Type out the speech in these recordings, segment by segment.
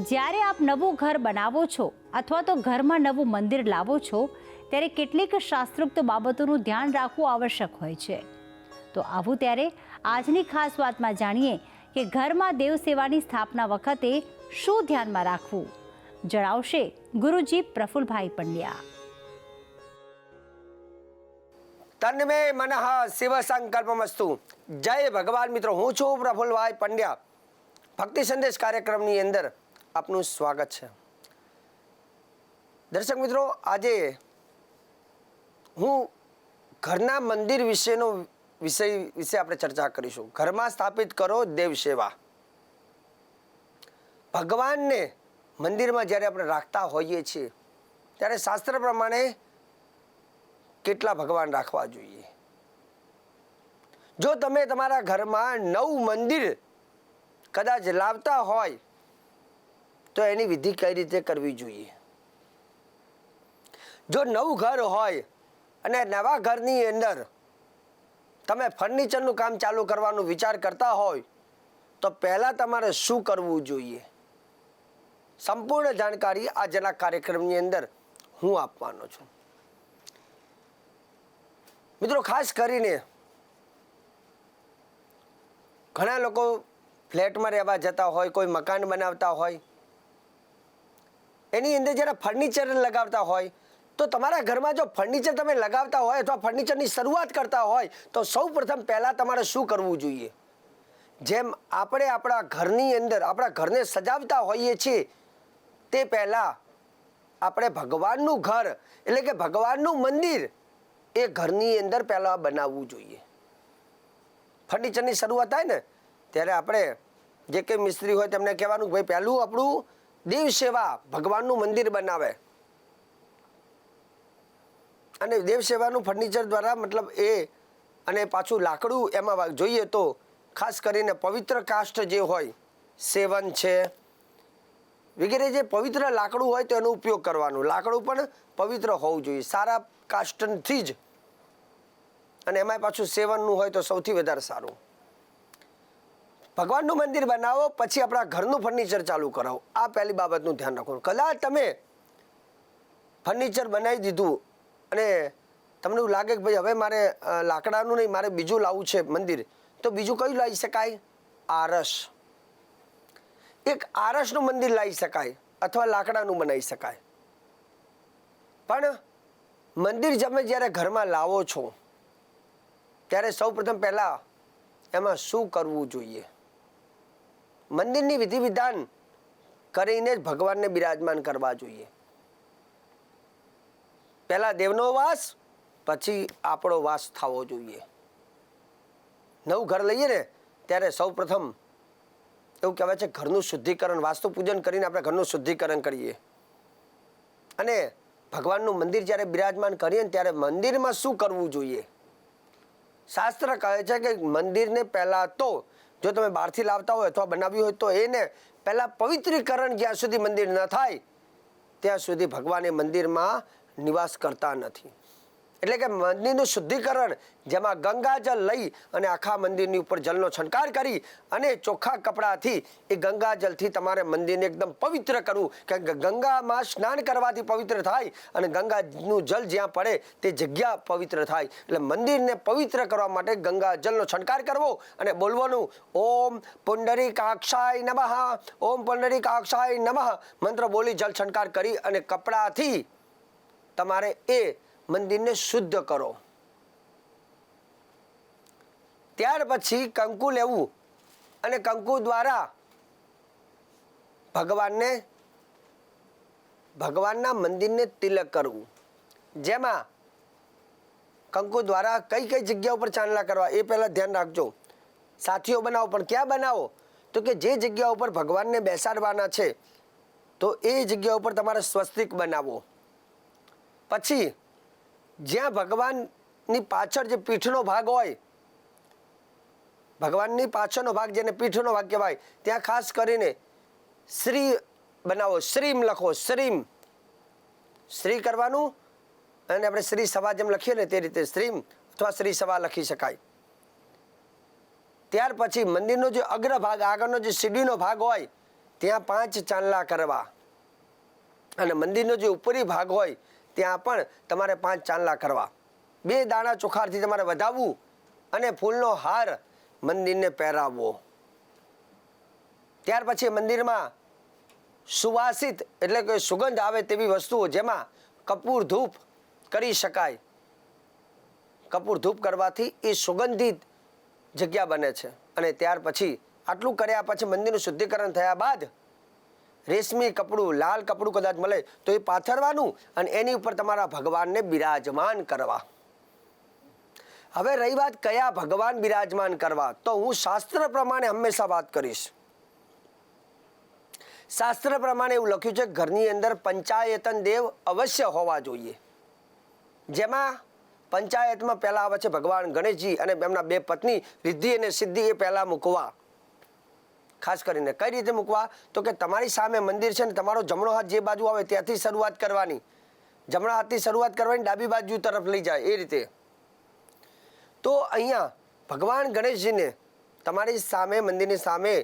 જ્યારે આપ નવું ઘર બનાવો છો અથવા તો ઘરમાં નવું મંદિર લાવો છો ત્યારે કેટલીક શાસ્ત્રોક્ત બાબતોનું ધ્યાન રાખવું આવશ્યક હોય છે. તો આવું ત્યારે આજની ખાસ વાતમાં જાણીએ કે ઘરમાં દેવ સેવાની સ્થાપના વખતે શું ધ્યાનમાં રાખવું, જણાવશે ગુરુજી પ્રફુલભાઈ પંડ્યા. તન્મે મનઃ શિવ સંકલ્પમસ્તુ. જય ભગવાન. મિત્રો, હું છું પ્રફુલભાઈ પંડ્યા. ભક્તિ સંદેશ કાર્યક્રમની અંદર આપનું સ્વાગત છે. દર્શક મિત્રો, આજે હું ઘરના મંદિર વિશે આપણે ચર્ચા કરીશું. ઘરમાં સ્થાપિત કરો દેવ સેવા. ભગવાનને મંદિરમાં જ્યારે આપણે રાખતા હોઈએ છીએ ત્યારે શાસ્ત્ર પ્રમાણે કેટલા ભગવાન રાખવા જોઈએ. જો તમે તમારા ઘરમાં નવું મંદિર કદાચ લાવતા હોય તો એની વિધિ કઈ રીતે કરવી જોઈએ. જો નવું ઘર હોય અને નવા ઘરની અંદર તમે ફર્નિચરનું કામ ચાલુ કરવાનો વિચાર કરતા હોય તો પહેલાં તમારે શું કરવું જોઈએ, સંપૂર્ણ જાણકારી આજના કાર્યક્રમની અંદર હું આપવાનો છું. મિત્રો, ખાસ કરીને ઘણા લોકો ફ્લેટમાં રહેવા જતા હોય, કોઈ મકાન બનાવતા હોય, એની અંદર જ્યારે ફર્નિચર લગાવતા હોય તો તમારા ઘરમાં જો ફર્નિચર તમે લગાવતા હોય અથવા ફર્નિચરની શરૂઆત કરતા હોય તો સૌ પ્રથમ પહેલાં તમારે શું કરવું જોઈએ. જેમ આપણે આપણા ઘરની અંદર આપણા ઘરને સજાવતા હોઈએ છીએ તે પહેલાં આપણે ભગવાનનું ઘર એટલે કે ભગવાનનું મંદિર એ ઘરની અંદર પહેલાં બનાવવું જોઈએ. ફર્નિચરની શરૂઆત થાય ને ત્યારે આપણે જે કંઈ મિસ્ત્રી હોય તેમને કહેવાનું કે ભાઈ પહેલું આપણું દેવ સેવા ભગવાનનું મંદિર બનાવે. અને દેવ સેવાનું ફર્નિચર દ્વારા મતલબ એ અને પાછું લાકડું એમાં જોઈએ તો ખાસ કરીને પવિત્ર કાષ્ઠ જે હોય, સેવન છે વગેરે જે પવિત્ર લાકડું હોય તો એનો ઉપયોગ કરવાનો. લાકડું પણ પવિત્ર હોવું જોઈએ, સારા કાષ્ઠથી જ. અને એમાં પાછું સેવનનું હોય તો સૌથી વધારે સારું. ભગવાનનું મંદિર બનાવો, પછી આપણા ઘરનું ફર્નિચર ચાલુ કરાવો. આ પહેલી બાબતનું ધ્યાન રાખો. કદાચ તમે ફર્નિચર બનાવી દીધું અને તમને એવું લાગે કે ભાઈ હવે મારે લાકડાનું નહીં, મારે બીજું લાવવું છે મંદિર, તો બીજું કયું લાવી શકાય? આરસ. એક આરસનું મંદિર લાવી શકાય અથવા લાકડાનું બનાવી શકાય. પણ મંદિર તમે જ્યારે ઘરમાં લાવો છો ત્યારે સૌ પ્રથમ પહેલાં એમાં શું કરવું જોઈએ? મંદિરની વિધિ વિધાન કરીને જ ભગવાનને બિરાજમાન કરવા જોઈએ. પહેલાં દેવનો વાસ, પછી આપણો વાસ થવો જોઈએ. નવું ઘર લઈએ ને ત્યારે સૌ પ્રથમ એવું કહેવાય છે ઘરનું શુદ્ધિકરણ, વાસ્તુ પૂજન કરીને આપણે ઘરનું શુદ્ધિકરણ કરીએ. અને ભગવાનનું મંદિર જ્યારે બિરાજમાન કરીએ ને ત્યારે મંદિરમાં શું કરવું જોઈએ? શાસ્ત્ર કહે છે કે મંદિરને પહેલાં તો જો તમે બહારથી લાવતા હોય અથવા બનાવ્યું હોય તો એને પહેલાં પવિત્રીકરણ જ્યાં સુધી મંદિર ન થાય ત્યાં સુધી ભગવાન એ મંદિરમાં નિવાસ કરતા નથી. એટલે કે મંદિરનું શુદ્ધિકરણ, જેમાં ગંગાજળ લઈ અને આખા મંદિરની ઉપર જળનો છંટકાર કરી અને ચોખ્ખા કપડાથી એ ગંગાજળથી તમારે મંદિરને એકદમ પવિત્ર કરવું. કારણ કે ગંગામાં સ્નાન કરવાથી પવિત્ર થાય અને ગંગાનું જળ જ્યાં પડે તે જગ્યા પવિત્ર થાય. એટલે મંદિરને પવિત્ર કરવા માટે ગંગાજળનો છંટકાર કરવો અને બોલવાનું ઓમ પુંડરીકાક્ષાય નમઃ, ઓમ પુંડરીકાક્ષાય નમઃ મંત્ર બોલી જળ છંટકાર કરી અને કપડાથી તમારે એ મંદિરને શુદ્ધ કરો. ત્યાર પછી કંકુ લેવું અને કંકુ દ્વારા ભગવાનના મંદિરને તિલક કરવું. જેમાં કંકુ દ્વારા કઈ કઈ જગ્યા ઉપર ચાંદલા કરવા એ પહેલાં ધ્યાન રાખજો. સાથીઓ બનાવો, પણ ક્યાં બનાવો? તો કે જે જગ્યા ઉપર ભગવાનને બેસાડવાના છે તો એ જગ્યા ઉપર તમારે સ્વસ્તિક બનાવો. પછી જ્યાં ભગવાનની પાછળ જે પીઠનો ભાગ હોય, ભગવાનની પાછળનો ભાગ જેને પીઠનો ભાગ કહેવાય, ત્યાં ખાસ કરીને શ્રી બનાવો. શ્રીમ લખો. શ્રી કરવાનું અને આપણે શ્રી સભા જેમ લખીએ ને તે રીતે શ્રીમ અથવા શ્રી સભા લખી શકાય. ત્યાર પછી મંદિરનો જે અગ્રભાગ, આગળનો જે સીડીનો ભાગ હોય ત્યાં 5 ચાંદલા કરવા, અને મંદિરનો જે ઉપરી ભાગ હોય ત્યાં પણ તમારે 5 ચાંદલા કરવા. 2 દાણા ચોખારથી તમારે વધાવવું અને ફૂલનો હાર મંદિરને પહેરાવવો. ત્યાર પછી મંદિરમાં સુવાસિત એટલે કે સુગંધ આવે તેવી વસ્તુઓ, જેમાં કપૂર ધૂપ કરી શકાય. કપૂર ધૂપ કરવાથી એ સુગંધિત જગ્યા બને છે. અને ત્યાર પછી આટલું કર્યા પછી મંદિરનું શુદ્ધિકરણ થયા બાદ રેશમી કપડું, લાલ કપડું કદાચ મળે તો એ પાથરવાનું અને એની ઉપર તમારા ભગવાનને બિરાજમાન કરવા. હવે રહી વાત કયા ભગવાન બિરાજમાન કરવા, તો હું શાસ્ત્ર પ્રમાણે હંમેશા વાત કરીશ. શાસ્ત્ર પ્રમાણે એવું લખ્યું છે ઘરની અંદર પંચાયતન દેવ અવશ્ય હોવા જોઈએ. જેમાં પંચાયતમાં પહેલા આવે છે ભગવાન ગણેશજી અને એમના 2 પત્ની રિદ્ધિ અને સિદ્ધિ, એ પહેલા મૂકવા. ખાસ કરીને કઈ રીતે મૂકવા, તો કે તમારી સામે મંદિર છે ને તમારો જમણો હાથ જે બાજુ આવે ત્યાંથી શરૂઆત કરવાની. જમણા હાથથી શરૂઆત કરવાની, ડાબી બાજુ તરફ લઈ જાય એ રીતે. તો અહીંયા ભગવાન ગણેશજીને તમારી સામે, મંદિરની સામે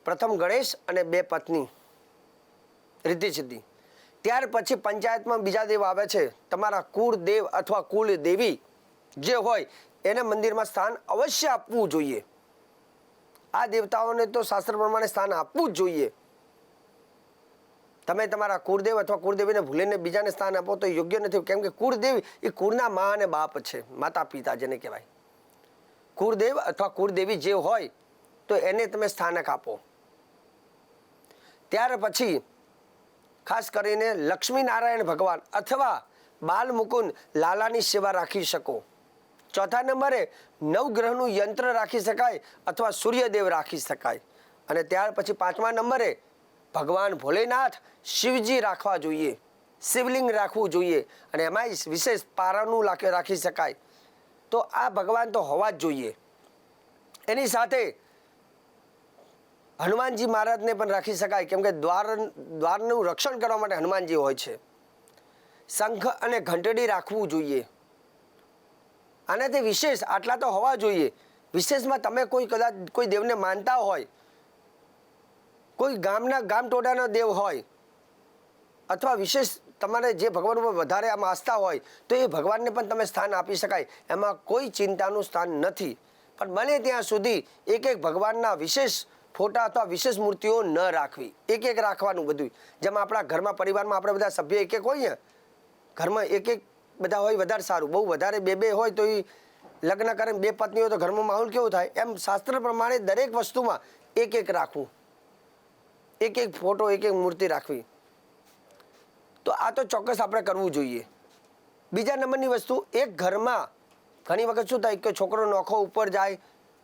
પ્રથમ ગણેશ અને 2 પત્ની રિદ્ધિ સિદ્ધિ. ત્યાર પછી પંચાયતમાં બીજા દેવ આવે છે. તમારા કુળ દેવ અથવા કુલ દેવી જે હોય એને મંદિરમાં સ્થાન અવશ્ય આપવું જોઈએ. આ દેવતાઓને તો શાસ્ત્ર પ્રમાણે સ્થાન આપવું જ જોઈએ. તમે તમારા કુળદેવ અથવા કુળદેવીને ભૂલીને બીજાને સ્થાન આપો તો યોગ્ય નથી. કેમ કે કુળદેવી એ કુળના મા અને બાપ છે, માતા પિતા જેને કહેવાય. કુળદેવ અથવા કુળદેવી જે હોય તો એને તમે સ્થાનક આપો. ત્યાર પછી ખાસ કરીને લક્ષ્મીનારાયણ ભગવાન અથવા બાલમુકુંદ લાલાની સેવા રાખી શકો. ચોથા નંબરે નવગ્રહનું યંત્ર રાખી શકાય અથવા સૂર્યદેવ રાખી શકાય. અને ત્યાર પછી 5મા નંબરે ભગવાન ભોલેનાથ, શિવજી રાખવા જોઈએ, શિવલિંગ રાખવું જોઈએ. અને એમાંય વિશેષ પારાનું રાખી શકાય. તો આ ભગવાન તો હોવા જ જોઈએ. એની સાથે હનુમાનજી મહારાજને પણ રાખી શકાય, કેમ કે દ્વારનું રક્ષણ કરવા માટે હનુમાનજી હોય છે. શંખ અને ઘંટડી રાખવું જોઈએ. આનાથી વિશેષ આટલા તો હોવા જોઈએ. વિશેષમાં તમે કદાચ કોઈ દેવને માનતા હોય, કોઈ ગામ ટોળાનો દેવ હોય, અથવા વિશેષ તમારે જે ભગવાન ઉપર વધારે આમ આસ્થા હોય તો એ ભગવાનને પણ તમે સ્થાન આપી શકાય. એમાં કોઈ ચિંતાનું સ્થાન નથી. પણ બને ત્યાં સુધી એક ભગવાનના વિશેષ ફોટા અથવા વિશેષ મૂર્તિઓ ન રાખવી. એક રાખવાનું બધું. જેમ આપણા ઘરમાં પરિવારમાં આપણે બધા સભ્ય એક હોય ને, ઘરમાં એક બધા હોય વધારે સારું. બહુ વધારે 2 હોય તો એ લગ્ન કરે 2 પત્ની હોય તો ઘરમાં માહોલ કેવો થાય. એમ શાસ્ત્ર પ્રમાણે દરેક વસ્તુમાં એક રાખવું, એક ફોટો, એક મૂર્તિ રાખવી. તો આ તો ચોક્કસ આપણે કરવું જોઈએ. બીજા નંબરની વસ્તુ, એક ઘરમાં ઘણી વખત શું થાય કે છોકરો નોખો ઉપર જાય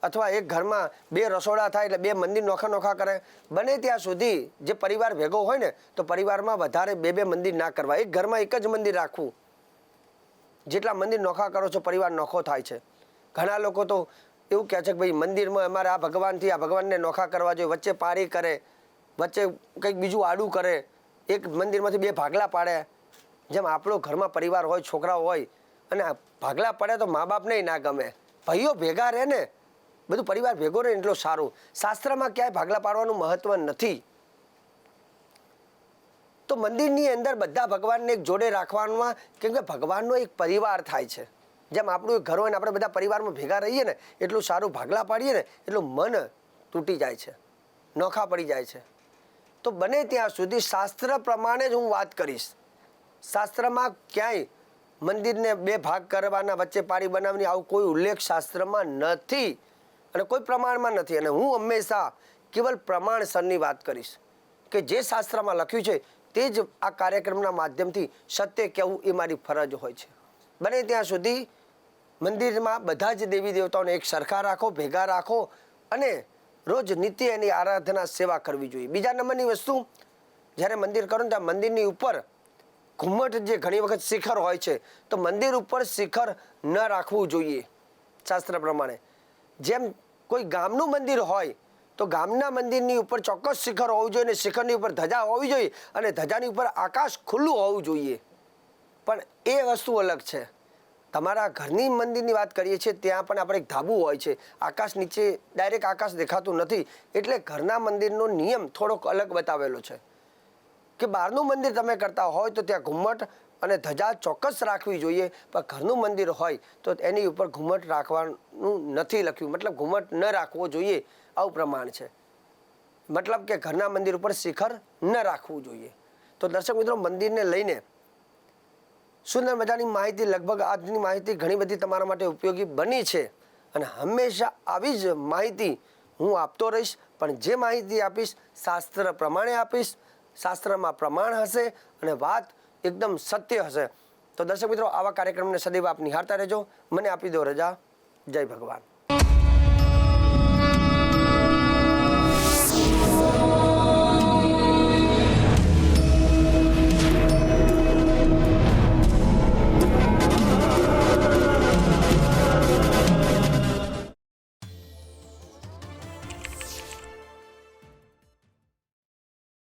અથવા એક ઘરમાં 2 રસોડા થાય એટલે 2 મંદિર નોખા કરે. બને ત્યાં સુધી જે પરિવાર ભેગો હોય ને તો પરિવારમાં વધારે 2 મંદિર ના કરવા. એક ઘરમાં એક જ મંદિર રાખવું. જેટલા મંદિર નોખા કરો છો પરિવાર નોખો થાય છે. ઘણા લોકો તો એવું કહે છે કે ભાઈ મંદિરમાં અમારે આ ભગવાનથી આ ભગવાનને નોખા કરવા જોઈએ, વચ્ચે પારી કરે, વચ્ચે કંઈક બીજું આડું કરે, એક મંદિરમાંથી 2 ભાગલા પાડે. જેમ આપણો ઘરમાં પરિવાર હોય, છોકરાઓ હોય અને ભાગલા પડે તો મા બાપને ના ગમે. ભાઈઓ ભેગા રહે ને, બધું પરિવાર ભેગો રહે એટલું સારું. શાસ્ત્રમાં ક્યાંય ભાગલા પાડવાનું મહત્વ નથી. તો મંદિરની અંદર બધા ભગવાનને એક જોડે રાખવામાં, કેમ કે ભગવાનનો એક પરિવાર થાય છે. જેમ આપણું એક ઘર હોય ને આપણે બધા પરિવારમાં ભેગા રહીએ ને એટલું સારું. ભાગલા પાડીએ ને એટલું મન તૂટી જાય છે, નોખા પડી જાય છે. તો બને ત્યાં સુધી શાસ્ત્ર પ્રમાણે જ હું વાત કરીશ. શાસ્ત્રમાં ક્યાંય મંદિરને 2 ભાગ કરવાના, વચ્ચે પારી બનાવવાની આવું કોઈ ઉલ્લેખ શાસ્ત્રમાં નથી અને કોઈ પ્રમાણમાં નથી. અને હું હંમેશા કેવલ પ્રમાણસરની વાત કરીશ કે જે શાસ્ત્રમાં લખ્યું છે તે જ આ કાર્યક્રમના માધ્યમથી સત્ય કહેવું એ મારી ફરજ હોય છે. બને ત્યાં સુધી મંદિરમાં બધા જ દેવી દેવતાઓને એક સરખા રાખો, ભેગા રાખો અને રોજ નિત્ય એની આરાધના સેવા કરવી જોઈએ. બીજા નંબરની વસ્તુ, જ્યારે મંદિર કરો ને ત્યાં મંદિરની ઉપર ઘુમ્મટ, જે ઘણી વખત શિખર હોય છે, તો મંદિર ઉપર શિખર ન રાખવું જોઈએ શાસ્ત્ર પ્રમાણે. જેમ કોઈ ગામનું મંદિર હોય તો ગામના મંદિરની ઉપર ચોક્કસ શિખર હોવું જોઈએ અને શિખરની ઉપર ધજા હોવી જોઈએ અને ધજાની ઉપર આકાશ ખુલ્લું હોવું જોઈએ. પણ એ વસ્તુ અલગ છે. તમારા ઘરની મંદિરની વાત કરીએ છીએ ત્યાં પણ આપણે એક ધાબુ હોય છે, આકાશ નીચે ડાયરેક્ટ આકાશ દેખાતું નથી, એટલે ઘરના મંદિરનો નિયમ થોડોક અલગ બતાવેલો છે કે બહારનું મંદિર તમે કરતા હોય તો ત્યાં ઘુમ્મટ અને ધજા ચોક્કસ રાખવી જોઈએ, પણ ઘરનું મંદિર હોય તો એની ઉપર ઘુમ્મટ રાખવાનું નથી લખ્યું, મતલબ ઘુમ્મટ ન રાખવો જોઈએ આવું પ્રમાણ છે, મતલબ કે ઘરના મંદિર ઉપર શિખર ન રાખવું જોઈએ. તો દર્શક મિત્રો, મંદિરને લઈને સુંદર મજાની માહિતી, લગભગ આજની માહિતી ઘણી બધી તમારા માટે ઉપયોગી બની છે અને હંમેશા આવી જ માહિતી હું આપતો રહીશ, પણ જે માહિતી આપીશ શાસ્ત્ર પ્રમાણે આપીશ, શાસ્ત્રમાં પ્રમાણ હશે અને વાત એકદમ સત્ય હશે. તો દર્શક મિત્રો, આવા કાર્યક્રમને સદૈવ આપ નિહાળતા રહેજો. મને આપી દો રજા. જય ભગવાન.